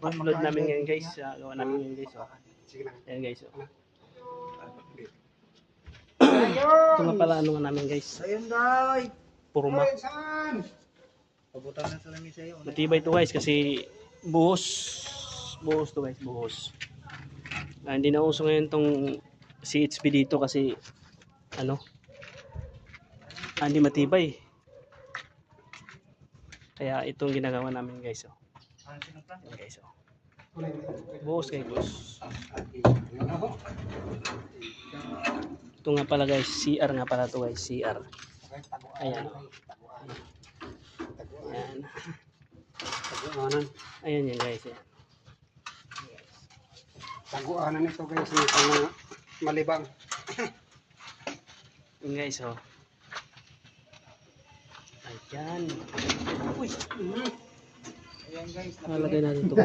upload namin ngayon guys. Gawa namin ngayon guys. Oh. Sige na. Ayan guys. Oh. Ayun! Ito nga pala ano nga namin guys. Ayun, day! Purma. Ay, saan? Pabutan na sa lamin sa'yo. Matibay to guys kasi buhos. Buhos to guys, buhos. Hindi na uso ngayon tong CHP dito kasi ano, hindi matibay. Kaya itong ginagawa namin guys. Oh. Ayan, guys. Oh. Buhos kayo boss. Ito nga pala guys, CR nga pala to guys, CR. Ayan. Ayan. Taguanan. Ayan yan guys. Ayan. Taguanan ito guys. Yung mga malibang. Ayan guys. Oh. Ayan. Ayan guys. Nalagay natin ito.